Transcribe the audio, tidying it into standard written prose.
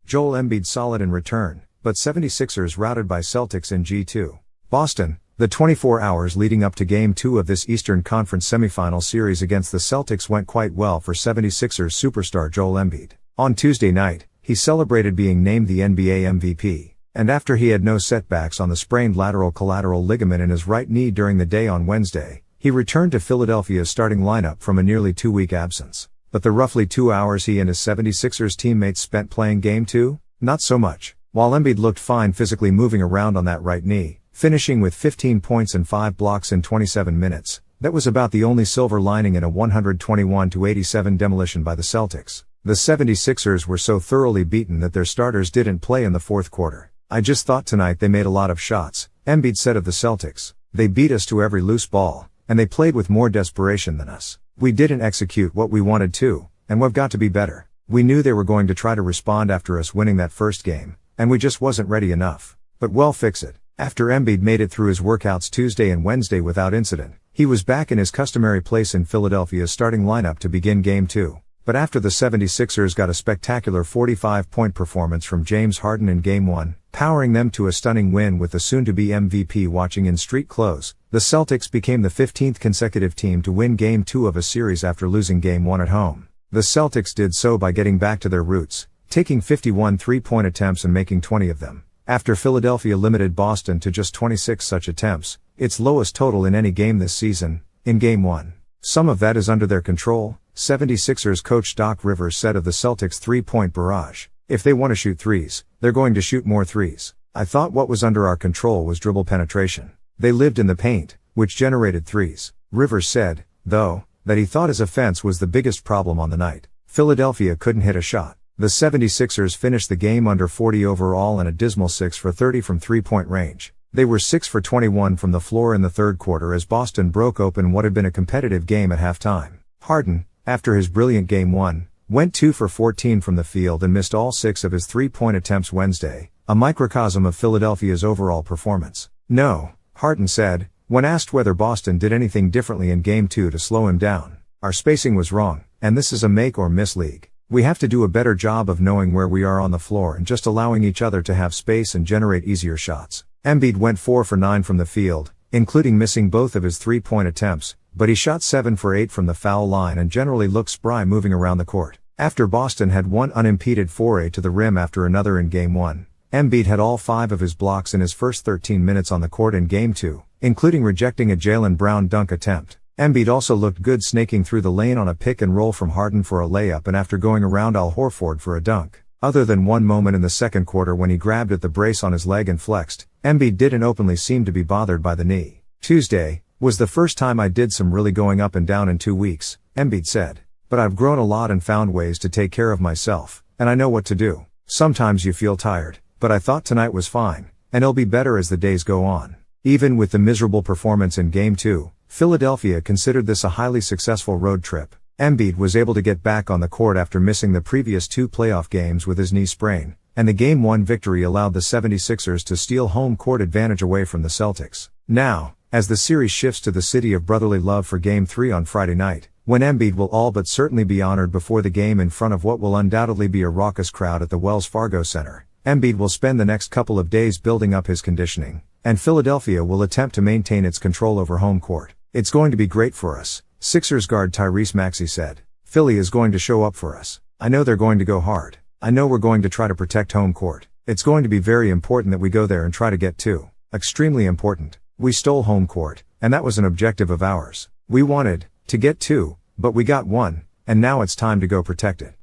Joel Embiid solid in return, but 76ers routed by Celtics in G2. Boston. The 24 hours leading up to Game 2 of this Eastern Conference semifinal series against the Celtics went quite well for 76ers superstar Joel Embiid. On Tuesday night, he celebrated being named the NBA MVP, and after he had no setbacks on the sprained lateral collateral ligament in his right knee during the day on Wednesday, he returned to Philadelphia's starting lineup from a nearly 2-week absence. But the roughly 2 hours he and his 76ers teammates spent playing Game 2? Not so much. While Embiid looked fine physically moving around on that right knee, finishing with 15 points and 5 blocks in 27 minutes, that was about the only silver lining in a 121-87 demolition by the Celtics. The 76ers were so thoroughly beaten that their starters didn't play in the fourth quarter. "I just thought tonight they made a lot of shots," Embiid said of the Celtics. "They beat us to every loose ball, and they played with more desperation than us. We didn't execute what we wanted to, and we've got to be better. We knew they were going to try to respond after us winning that first game, and we just wasn't ready enough. But we'll fix it." After Embiid made it through his workouts Tuesday and Wednesday without incident, he was back in his customary place in Philadelphia's starting lineup to begin Game 2. But after the 76ers got a spectacular 45-point performance from James Harden in Game 1, powering them to a stunning win with the soon-to-be MVP watching in street clothes, the Celtics became the 15th consecutive team to win Game 2 of a series after losing Game 1 at home. The Celtics did so by getting back to their roots, taking 51 three-point attempts and making 20 of them. After Philadelphia limited Boston to just 26 such attempts, its lowest total in any game this season, in Game 1. Some of that is under their control, 76ers coach Doc Rivers said of the Celtics' three-point barrage. "If they want to shoot threes, they're going to shoot more threes. I thought what was under our control was dribble penetration. They lived in the paint, which generated threes." Rivers said, though, that he thought his offense was the biggest problem on the night. Philadelphia couldn't hit a shot. The 76ers finished the game under 40 overall and a dismal 6 for 30 from three-point range. They were 6 for 21 from the floor in the third quarter as Boston broke open what had been a competitive game at halftime. Harden, after his brilliant Game 1, went 2 for 14 from the field and missed all 6 of his three-point attempts Wednesday, a microcosm of Philadelphia's overall performance. "No," Harden said, when asked whether Boston did anything differently in Game 2 to slow him down. "Our spacing was wrong, and this is a make-or-miss league. We have to do a better job of knowing where we are on the floor and just allowing each other to have space and generate easier shots." Embiid went 4 for 9 from the field, including missing both of his three-point attempts, but he shot 7 for 8 from the foul line and generally looked spry moving around the court. After Boston had one unimpeded foray to the rim after another in Game 1, Embiid had all 5 of his blocks in his first 13 minutes on the court in Game 2, including rejecting a Jaylen Brown dunk attempt. Embiid also looked good snaking through the lane on a pick and roll from Harden for a layup and after going around Al Horford for a dunk. Other than one moment in the second quarter when he grabbed at the brace on his leg and flexed, Embiid didn't openly seem to be bothered by the knee. "Tuesday was the first time I did some really going up and down in 2 weeks, Embiid said. "But I've grown a lot and found ways to take care of myself, and I know what to do. Sometimes you feel tired, but I thought tonight was fine, and it'll be better as the days go on." Even with the miserable performance in Game 2, Philadelphia considered this a highly successful road trip. Embiid was able to get back on the court after missing the previous 2 playoff games with his knee sprain, and the Game 1 victory allowed the 76ers to steal home court advantage away from the Celtics. Now, as the series shifts to the city of brotherly love for Game 3 on Friday night, when Embiid will all but certainly be honored before the game in front of what will undoubtedly be a raucous crowd at the Wells Fargo Center, Embiid will spend the next couple of days building up his conditioning, and Philadelphia will attempt to maintain its control over home court. "It's going to be great for us," Sixers guard Tyrese Maxey said. "Philly is going to show up for us. I know they're going to go hard. I know we're going to try to protect home court. It's going to be very important that we go there and try to get 2. Extremely important. We stole home court, and that was an objective of ours. We wanted to get 2, but we got 1, and now it's time to go protect it."